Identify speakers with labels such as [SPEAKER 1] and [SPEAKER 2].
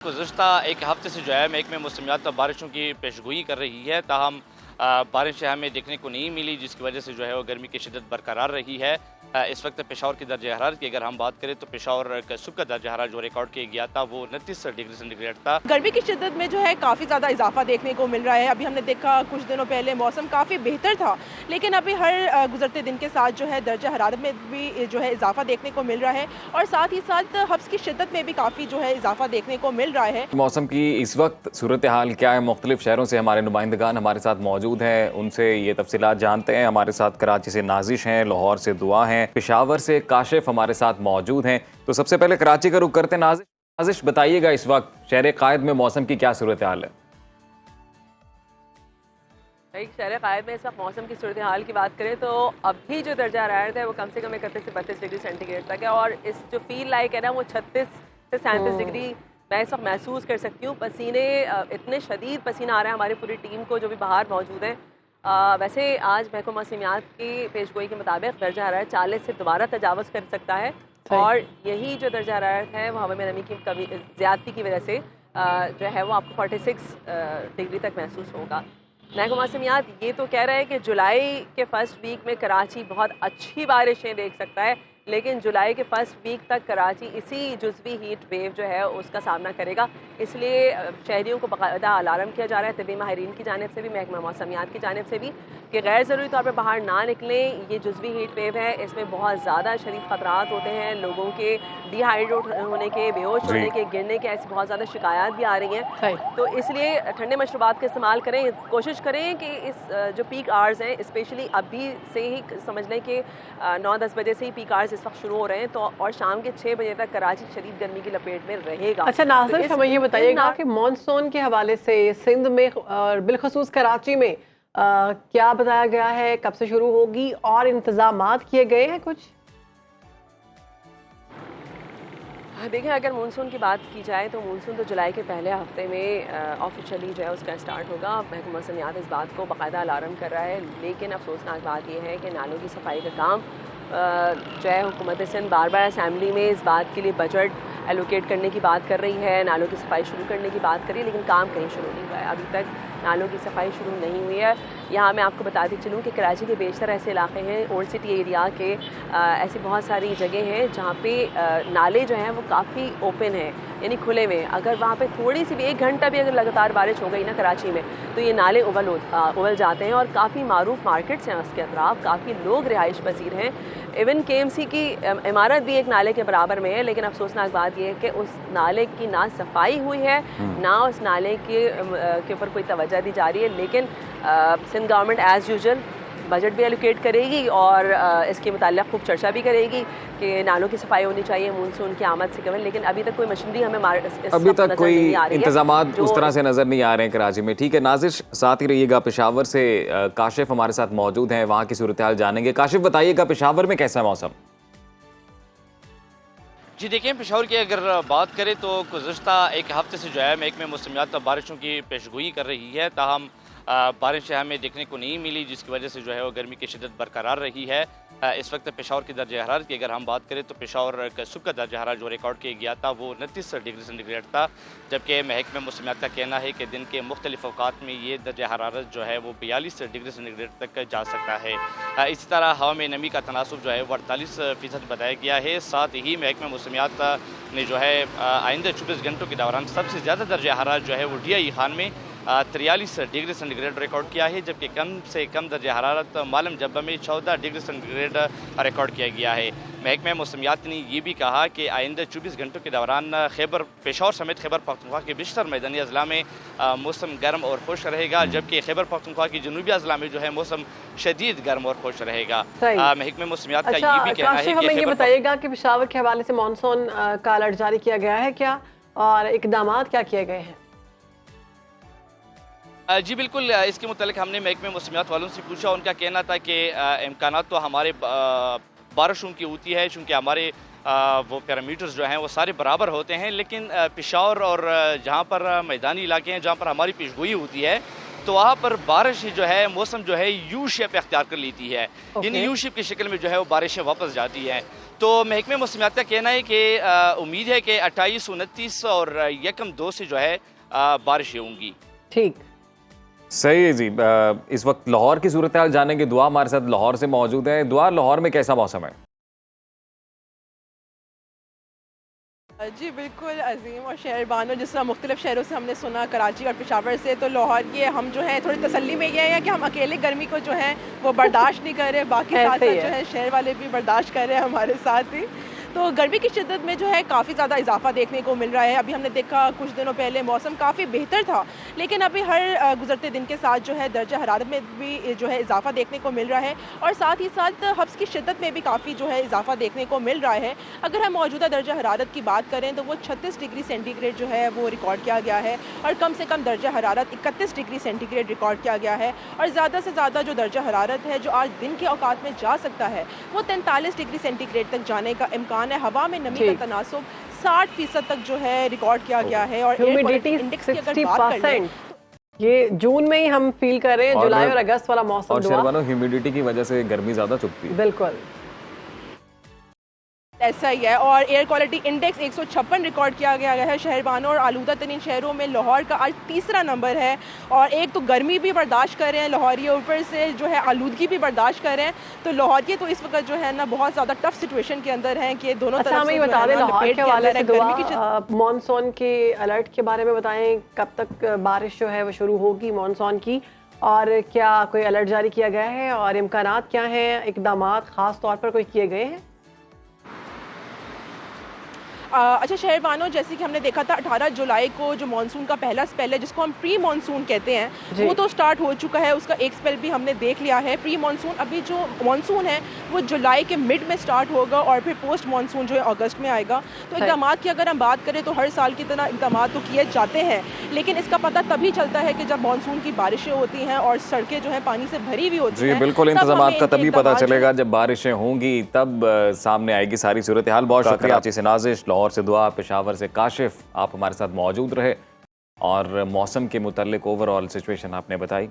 [SPEAKER 1] गुज़श्ता एक हफ़्ते से जो है महकमे मौसमियात बारिशों की पेशगोई कर रही है, ताहम बारिशें हमें देखने को नहीं मिली, जिसकी वजह से जो है वो गर्मी की शिद्दत बरकरार रही है। इस वक्त पेशावर की दर्ज हरारत की अगर हम बात करें तो पेशावर का सुबह का दर्ज हरारत जो रिकॉर्ड किया गया था वो 29 डिग्री सेंटीग्रेड था।
[SPEAKER 2] गर्मी की शिद्दत में जो है काफ़ी ज़्यादा इजाफा देखने को मिल रहा है। अभी हमने देखा कुछ दिनों पहले मौसम काफ़ी बेहतर था, लेकिन अभी हर गुजरते दिन के साथ जो है दर्जा हरारत में भी जो है इजाफा देखने को मिल रहा है और साथ ही साथ हब्स की शिद्दत में भी काफ़ी जो है इजाफा देखने को मिल रहा है।
[SPEAKER 3] मौसम की इस वक्त सूरत हाल क्या है? मुख्तलिफ शहरों से हमारे नुमाइंदगान हमारे साथ मौजूद हैं, उनसे ये तफसीलात जानते हैं। हमारे साथ कराची से नाजिश हैं, लाहौर से दुआ हैं, पेशावर से काशिफ हमारे साथ मौजूद हैं। तो सबसे पहले कराची का रुख करते हैं। नाजिश बताइएगा, इस वक्त शहर कायद में मौसम की क्या सूरत हाल है?
[SPEAKER 4] शहर कायद में इस वक्त मौसम की सूरत हाल की बात करें तो अभी जो दर्जा हरारत है वो कम से कम 31 से 32 डिग्री सेंटीग्रेड तक है और इस जो फील लाइक है ना वो 36 से 37 डिग्री मैं इस वक्त महसूस कर सकती हूँ। पसीने इतने शदीद पसीना आ रहा है हमारी पूरी टीम को जो भी बाहर मौजूद है। वैसे आज महकमा मौसमियात की पेशगोई के मुताबिक दर्जा हरारत 40 से दोबारा तजावज़ कर सकता है और यही जो दर्जा हरारत है वो हवा में नमी की कमी ज़्यादती की वजह से जो है वो आपको 46 डिग्री तक महसूस होगा। महकमा मौसमियात ये तो कह रहा है कि जुलाई के फर्स्ट वीक में कराची बहुत अच्छी बारिशें देख सकता है, लेकिन जुलाई के फर्स्ट वीक तक कराची इसी जुज़वी हीट वेव जो है उसका सामना करेगा। इसलिए शहरियों को बाकायदा अलार्म किया जा रहा है तिब्बी माहिरीन की जानिब से भी, महकमा मौसमियात की जानिब से भी, कि गैर ज़रूरी तौर पर बाहर ना निकलें। ये जुज़वी हीट वेव है, इसमें बहुत ज़्यादा शदीद ख़तरात होते हैं, लोगों के डिहाइड्रेट होने के, बेहोश होने के, गिरने के ऐसी बहुत ज़्यादा शिकायत भी आ रही हैं। तो इसलिए ठंडे मशरूबात का इस्तेमाल करें, कोशिश करें कि इस जो पीक आवर्स हैं स्पेशली अभी से ही समझ लें कि 9-10 बजे से ही पीक आवर्स इस वक्त शुरू हो रहे हैं तो और शाम के 6 बजे तक कराची शदीद गर्मी की लपेट में रहेगा।
[SPEAKER 2] अच्छा नाज़िर, हमें ये बताइएगा कि मॉनसून के हवाले से सिंध में और बिलखसूस कराची में क्या बताया गया है, कब से शुरू होगी और इंतजामात किए गए हैं कुछ?
[SPEAKER 4] देखिए, अगर मानसून की बात की जाए तो मानसून तो जुलाई के पहले हफ्ते में ऑफिशियली जो है उसका स्टार्ट होगा। महकमा मौसमियात इस बात को बाकायदा अलार्म कर रहा है, लेकिन अफसोसनाक बात यह है कि नालों की सफाई का काम जो है हुकूमत सिंध बार बार असम्बली में इस बात के लिए बजट एलोकेट करने की बात कर रही है, नालों की सफाई शुरू करने की बात कर रही है, लेकिन काम कहीं शुरू नहीं हुआ है। अभी तक नालों की सफाई शुरू नहीं हुई है। यहाँ मैं आपको बताती चलूँ कि कराची के बेशतर ऐसे इलाके हैं ओल्ड सिटी एरिया के, ऐसी बहुत सारी जगह हैं जहाँ पे नाले जो हैं वो काफ़ी ओपन हैं, यानी खुले हुए। अगर वहाँ पे थोड़ी सी भी 1 घंटा भी अगर लगातार बारिश हो गई ना कराची में तो ये नाले उबल जाते हैं और काफ़ी मारूफ मार्केट्स हैं उसके अतराफ, काफ़ी लोग रिहाइश पसीर हैं। इवन KMC की इमारत भी एक नाले के बराबर में है, लेकिन अफसोसनाक बात यह है कि उस नाले की ना सफाई हुई है ना उस नाले के ऊपर कोई तवज्जो दी जा रही है। लेकिन Sindh government as usual budget भी एलोकेट करेगी और इसके मुताल्लिक़ खूब चर्चा भी करेगी कि नालों की सफाई होनी चाहिए मानसून की आमद से कबल, लेकिन अभी तक कोई मशीनरी हमें
[SPEAKER 3] अभी तक कोई इंतजामात उस तरह से नज़र नहीं आ रहे हैं कराची में। ठीक है नाज़िश, साथ ही रहिएगा। पेशावर से काशिफ हमारे साथ मौजूद हैं, वहाँ की सूरत हाल जानेंगे। काशिफ बताइएगा, पेशावर में कैसा मौसम?
[SPEAKER 1] जी देखिए, पेशावर की अगर बात करें तो गुज़श्ता एक हफ़्ते से जो है महकमे मौसमियात बारिशों की पेशगोई कर रही है, ताहम बारिशें हमें देखने को नहीं मिली, जिसकी वजह से जो है वो गर्मी की शिद्दत बरकरार रही है। इस वक्त पेशावर की दर्ज हरारत की अगर हम बात करें तो पेशावर का सुबह का दर्ज हरारत जो रिकॉर्ड किया गया था वो 29 डिग्री सेंटीग्रेड था, जबकि महकमे मौसमियात का कहना है कि दिन के मुख्तलिफ अवकात में ये दर्ज हरारत जो है वो 42 डिग्री सेंटीग्रेड तक जा सकता है। इसी तरह हवा में नमी का तनासुब जो है वो 48% बताया गया है। साथ ही महकमे मौसमियात ने जो है आइंदा 24 घंटों के दौरान सबसे ज़्यादा दर्ज हरारत जो है वो DI खान में 43 डिग्री सेंटीग्रेड रिकॉर्ड किया है, जबकि कम से कम दर्जा हरारत मालम जब्बा में 14 डिग्री सेंटीग्रेड रिकॉर्ड किया गया है। महकमा मौसमियात ने यह भी कहा कि आइंदा 24 घंटों के दौरान पेशावर समेत खैबर पख्तूनख्वा के बेशतर मैदानी अजला में मौसम गर्म और खुश रहेगा, जबकि खैबर पख्तूनख्वा की जनूबी अजला में जो है मौसम शदीद गर्म और खुश रहेगा। महकमा मौसमियात का ये भी कहना है।
[SPEAKER 2] हमें ये बताइएगा कि पेशावर के हवाले से मानसून का अलर्ट जारी किया गया है क्या और इकदाम क्या किए गए हैं?
[SPEAKER 1] जी बिल्कुल, इसके मुतालिक हमने महकमे मौसमियात वालों से पूछा। उनका कहना था कि इम्कानात तो हमारे बारिशों की होती है, चूँकि हमारे वो पैरामीटर्स जो हैं वो सारे बराबर होते हैं, लेकिन पेशावर और जहाँ पर मैदानी इलाके हैं जहाँ पर हमारी पेशगोई होती है तो वहाँ पर बारिश जो है मौसम जो है यू शेप अख्तियार कर लेती है, यानी यू शेप की शक्ल में जो है वो बारिशें वापस जाती हैं। तो महकमे मौसमियात का कहना है कि उम्मीद है कि 28, 29 और 1-2 से जो है बारिशें होंगी।
[SPEAKER 5] ठीक,
[SPEAKER 3] सही है जी। इस वक्त लाहौर की सूरत हाल जानेंगे। दुआ हमारे साथ लाहौर से मौजूद है। दुआ, लाहौर में कैसा मौसम है?
[SPEAKER 2] जी बिल्कुल अजीम और शहरबानो, जिस तरह मुख्तलिफ शहरों से हमने सुना, कराची और पेशावर से, तो लाहौर के हम जो है थोड़ी तसल्ली में ये है कि हम अकेले गर्मी को जो है वो बर्दाश्त नहीं कर रहे, बाकी साथ साथ जो है शहर वाले भी बर्दाश्त कर रहे हैं हमारे साथ ही। तो गर्मी की शिद्दत में जो है काफ़ी ज़्यादा इजाफा देखने को मिल रहा है। अभी हमने देखा कुछ दिनों पहले मौसम काफ़ी बेहतर था, लेकिन अभी हर गुजरते दिन के साथ जो है दर्जा हरारत में भी जो है इजाफा देखने को मिल रहा है, और साथ ही साथ हब्स की शिद्दत में भी काफ़ी जो है इजाफा देखने को मिल रहा है। अगर हम मौजूदा दर्जा हरारत की बात करें तो वो 36 डिग्री सेंटीग्रेड जो है वो रिकॉर्ड किया गया है, और कम से कम दर्जा हरारत 31 डिग्री सेंटीग्रेड रिकॉर्ड किया गया है, और ज़्यादा से ज़्यादा जो दर्जा हरारत है जो आज दिन के औकात में जा सकता है वो 43 डिग्री सेंटीग्रेड तक जाने का इम्कान है। हवा में नमी का तनासुब 60% तक जो है रिकॉर्ड किया गया है, और
[SPEAKER 5] ह्यूमिडिटी 60%। ये जून में ही हम फील कर रहे हैं, जुलाई और अगस्त वाला मौसम।
[SPEAKER 3] और शहरबानो, ह्यूमिडिटी की वजह से गर्मी ज़्यादा चुभती है।
[SPEAKER 5] बिल्कुल
[SPEAKER 2] ऐसा ही है। और एयर क्वालिटी इंडेक्स 156 रिकॉर्ड किया गया है शहरबानो, और आलूदा तरीन शहरों में लाहौर का आज तीसरा नंबर है। और एक तो गर्मी भी बर्दाश्त कर रहे हैं लाहौरी, ऊपर से जो है आलूदगी भी बर्दाश्त कर रहे हैं। तो लाहौरी तो इस वक्त जो है ना बहुत ज़्यादा टफ सिचुएशन के अंदर है कि दोनों तरफ से
[SPEAKER 5] बता दें लाहौर के हवाले से
[SPEAKER 2] मानसून
[SPEAKER 5] के अलर्ट के बारे में बताएं, कब तक बारिश जो है वो शुरू होगी मानसून की, और क्या कोई अलर्ट जारी किया गया है, और इम्कानात क्या हैं, इकदाम ख़ास तौर पर कोई किए गए हैं?
[SPEAKER 2] अच्छा शहरबानो, जैसे कि हमने देखा था 18 जुलाई को जो मानसून का पहला स्पेल है जिसको हम प्री मानसून कहते हैं वो तो स्टार्ट हो चुका है, उसका एक स्पेल भी हमने देख लिया है। प्री मानसून, अभी जो मानसून है वो जुलाई के मिड में स्टार्ट होगा, और फिर पोस्ट मानसून जो है अगस्त में आएगा। तो इक़दाम की अगर हम बात करें तो हर साल की तरह इक़दाम तो किए जाते हैं, लेकिन इसका पता तभी चलता है कि जब मानसून की बारिशें होती हैं और सड़कें जो है पानी से भरी हुई होती हैं।
[SPEAKER 3] जी बिल्कुल, इंतजाम का तभी पता चलेगा जब बारिशें होंगी, तब सामने आएगी सारी सूरत हाल। बहुत शुक्रिया। कराची से नाजिश, लाहौर से दुआ, पेशावर से काशिफ, आप हमारे साथ मौजूद रहे और मौसम के मुतालिक ओवरऑल सिचुएशन आपने बताई।